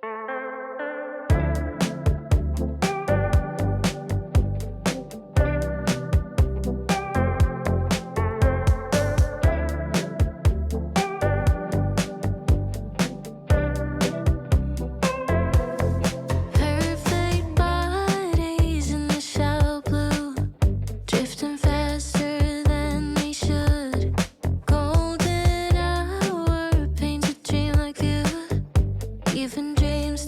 Perfect bodies in the shallow blue, drifting faster than they should. Golden hour paints a dream like you. Even dreams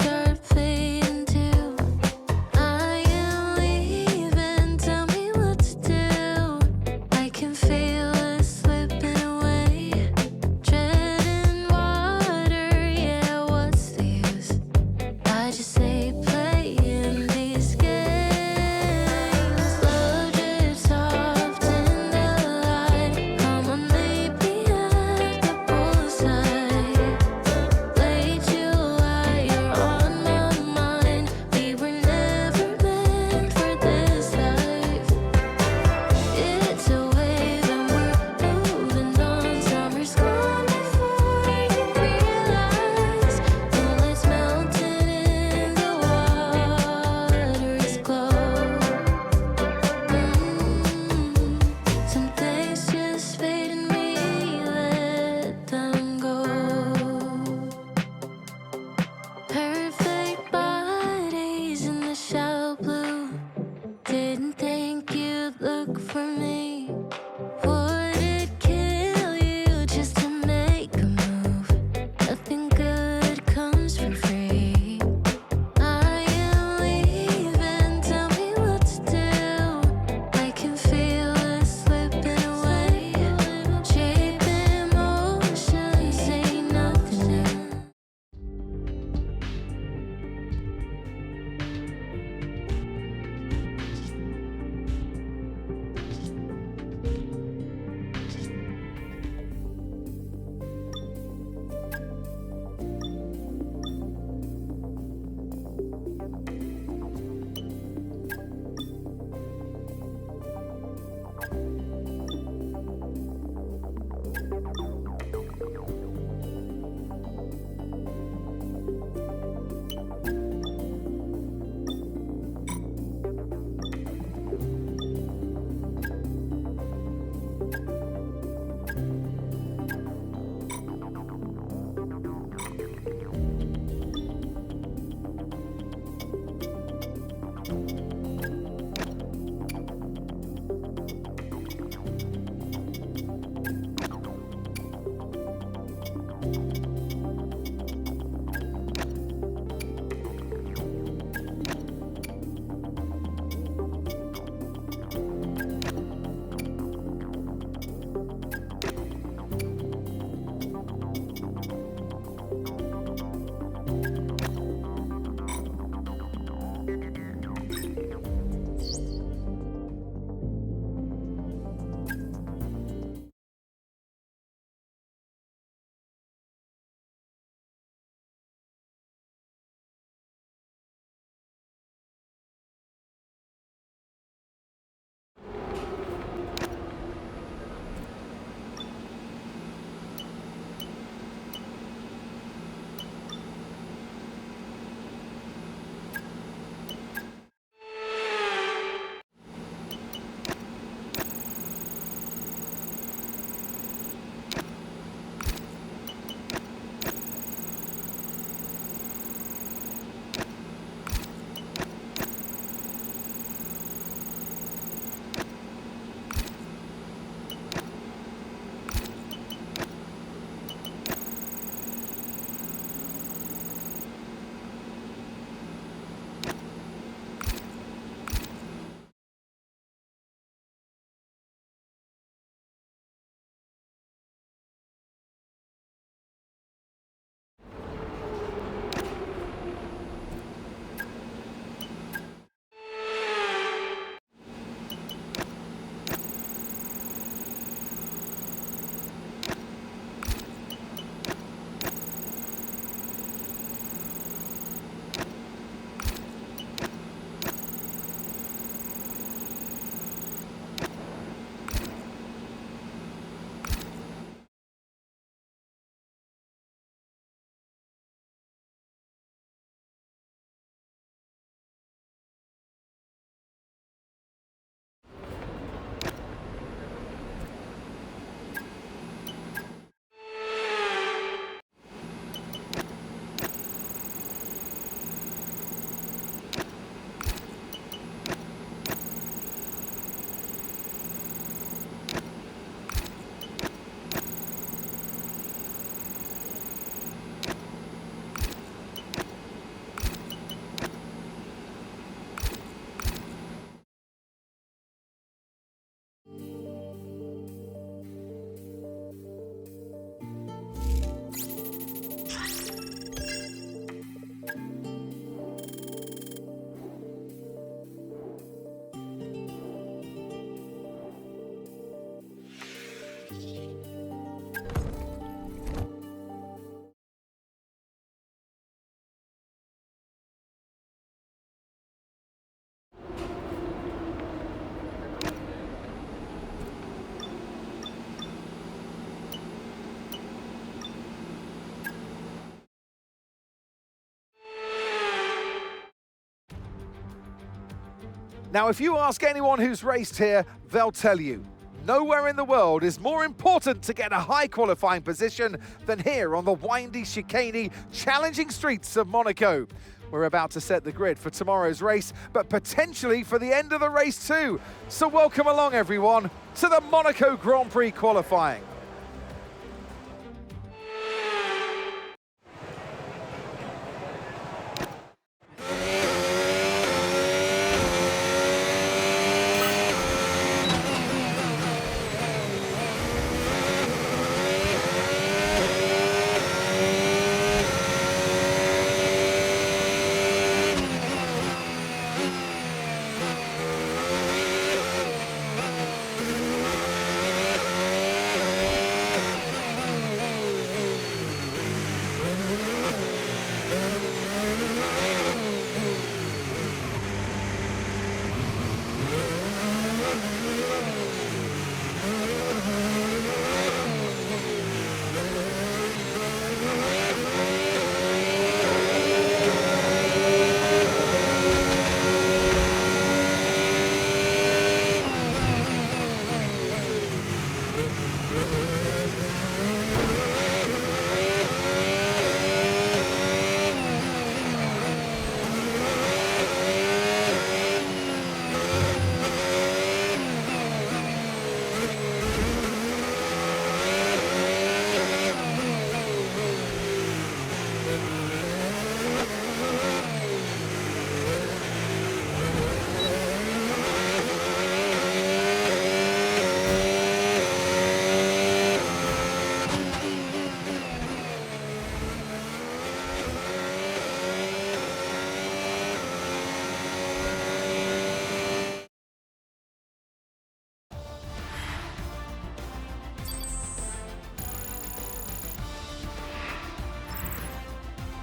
Now, if you ask anyone who's raced here, they'll tell you, nowhere in the world is more important to get a high qualifying position than here on the windy, chicaney, challenging streets of Monaco. We're about to set the grid for tomorrow's race, but potentially for the end of the race too. So welcome along, everyone, to the Monaco Grand Prix qualifying.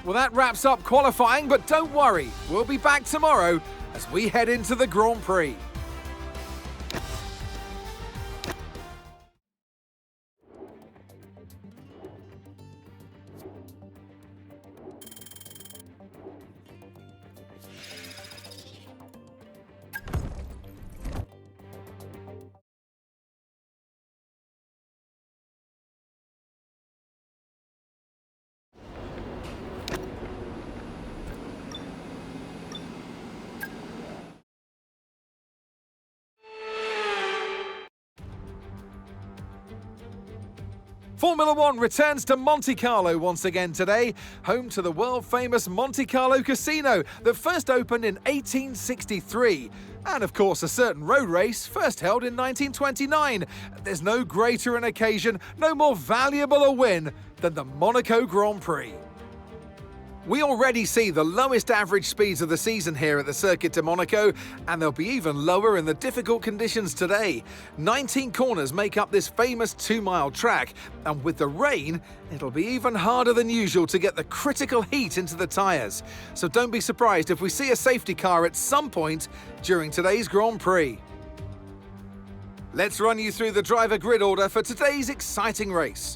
Well, that wraps up qualifying, but don't worry, we'll be back tomorrow as we head into the Grand Prix. Formula One returns to Monte Carlo once again today, home to the world-famous Monte Carlo Casino that first opened in 1863. And of course, a certain road race first held in 1929. There's no greater an occasion, no more valuable a win than the Monaco Grand Prix. We already see the lowest average speeds of the season here at the Circuit de Monaco, and they'll be even lower in the difficult conditions today. 19 corners make up this famous 2-mile track, and with the rain, it'll be even harder than usual to get the critical heat into the tyres. So don't be surprised if we see a safety car at some point during today's Grand Prix. Let's run you through the driver grid order for today's exciting race.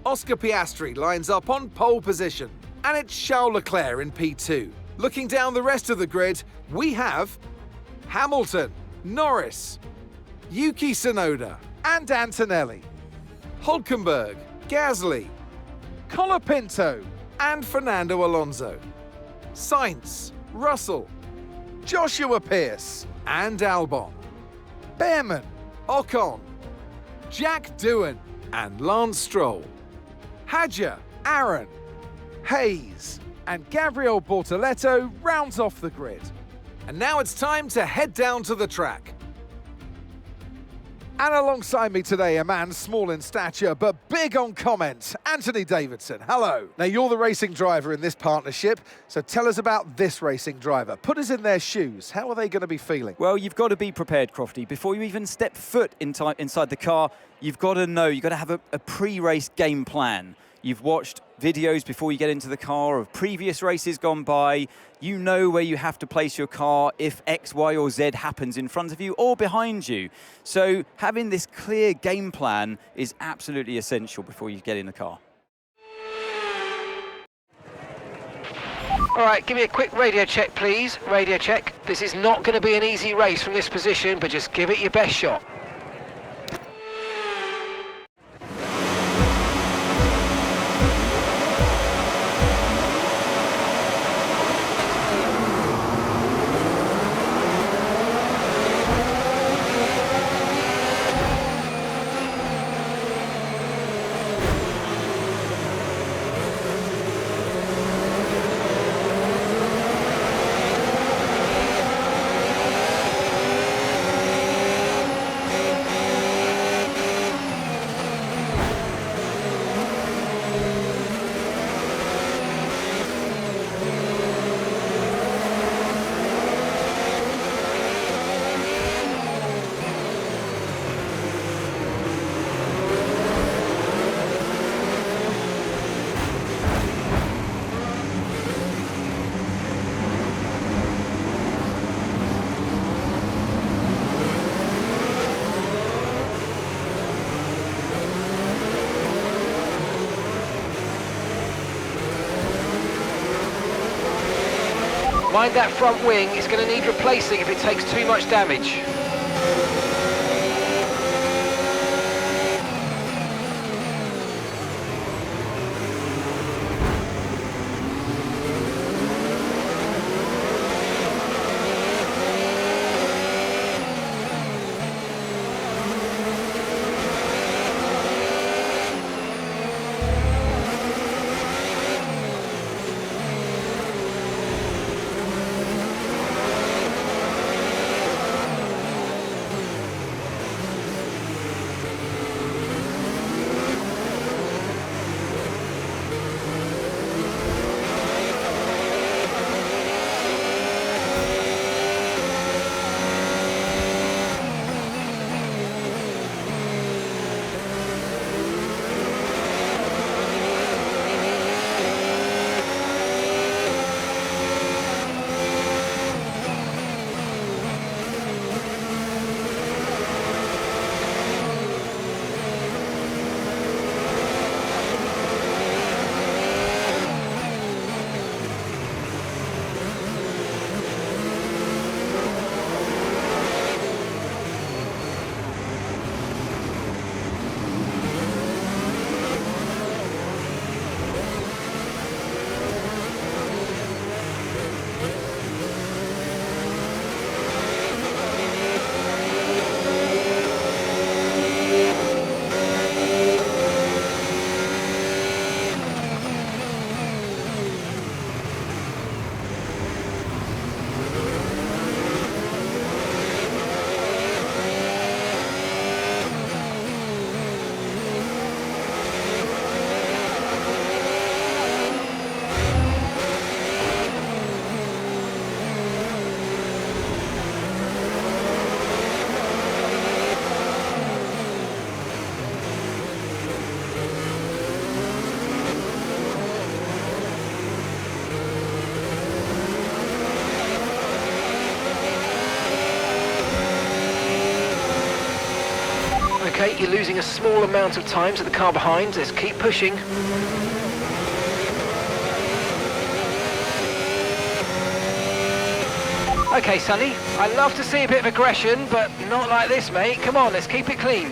Oscar Piastri lines up on pole position, and it's Charles Leclerc in P2. Looking down the rest of the grid, we have Hamilton, Norris, Yuki Tsunoda, and Antonelli, Hülkenberg, Gasly, Colapinto, and Fernando Alonso, Sainz, Russell, Joshua Pearce, and Albon, Behrman, Ocon, Jack Doohan, and Lance Stroll. Hadjar, Aaron, Hayes, and Gabriel Bortoleto rounds off the grid. And now it's time to head down to the track. And alongside me today, a man small in stature but big on comment, Anthony Davidson. Hello. Now, you're the racing driver in this partnership, so tell us about this racing driver. Put us in their shoes. How are they going to be feeling? Well, you've got to be prepared, Crofty. Before you even step foot inside the car, you've got to know, you've got to have a pre-race game plan. You've watched videos before you get into the car of previous races gone by. You know where you have to place your car if X, Y, or Z happens in front of you or behind you. So having this clear game plan is absolutely essential before you get in the car. All right, give me a quick radio check, please. Radio check. This is not going to be an easy race from this position, but just give it your best shot. Mind that front wing, it's going to need replacing if it takes too much damage. Okay, you're losing a small amount of time to the car behind. Let's keep pushing. Okay, Sonny, I love to see a bit of aggression, but not like this, mate. Come on, let's keep it clean.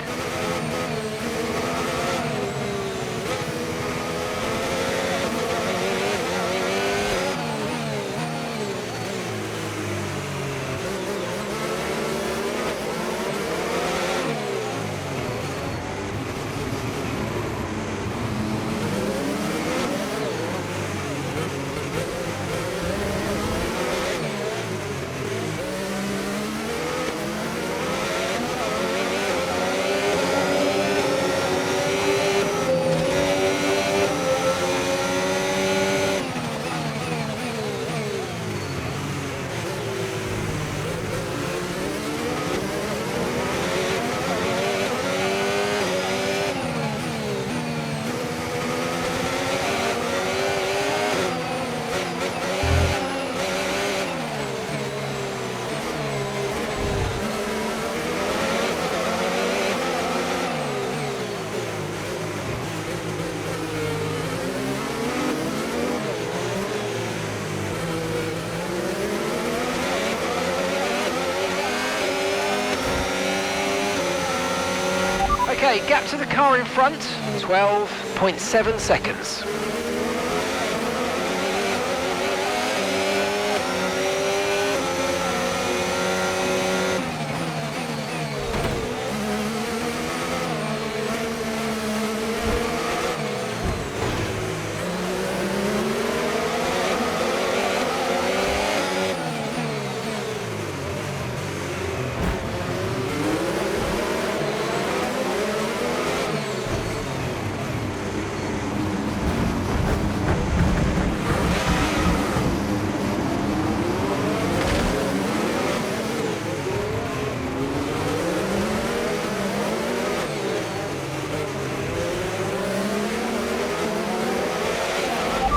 Okay, gap to the car in front, 12.7 seconds.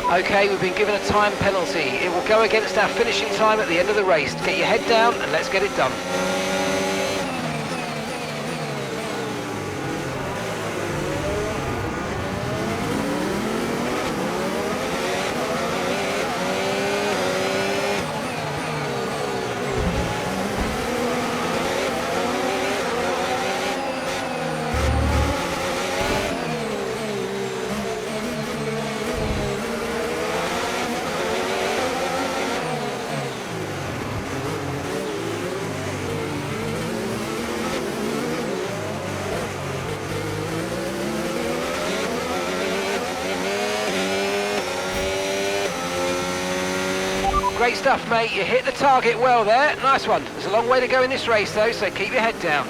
Okay, we've been given a time penalty. It will go against our finishing time at the end of the race. Get your head down and let's get it done. Great stuff, mate. You hit the target well there. Nice one. There's a long way to go in this race, though, so keep your head down.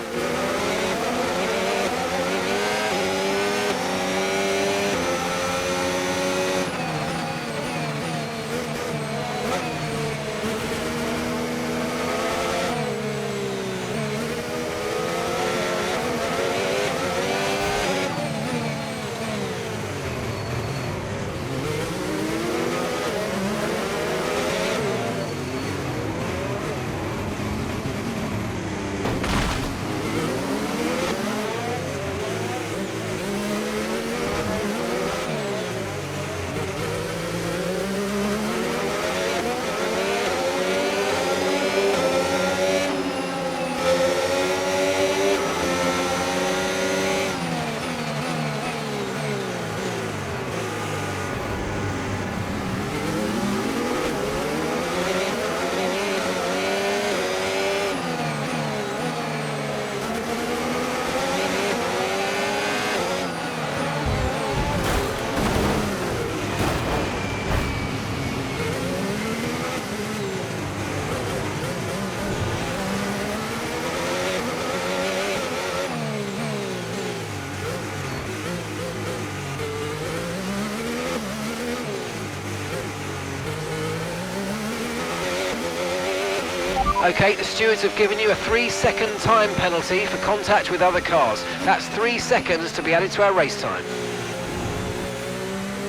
Okay, the stewards have given you a 3-second time penalty for contact with other cars. That's 3 seconds to be added to our race time.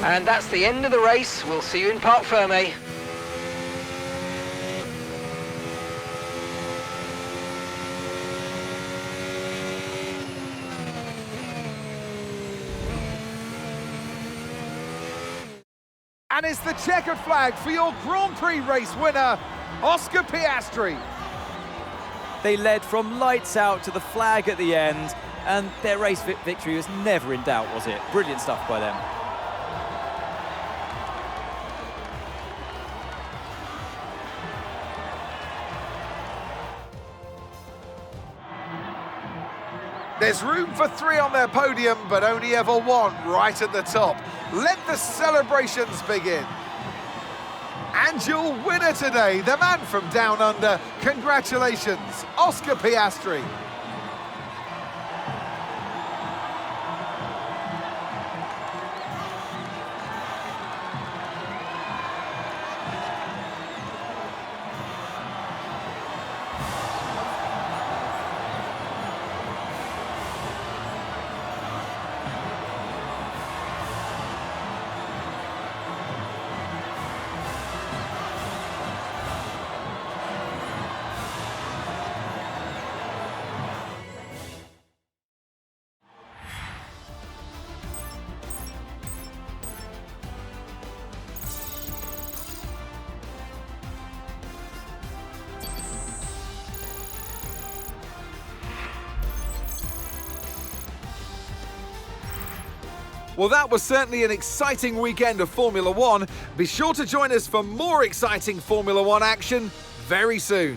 And that's the end of the race. We'll see you in Parc Fermé. And it's the checkered flag for your Grand Prix race winner, Oscar Piastri. They led from lights out to the flag at the end, and their race victory was never in doubt, was it? Brilliant stuff by them. There's room for 3 on their podium, but only ever 1 right at the top. Let the celebrations begin. And your winner today, the man from down under, congratulations, Oscar Piastri. Well, that was certainly an exciting weekend of Formula One. Be sure to join us for more exciting Formula One action very soon.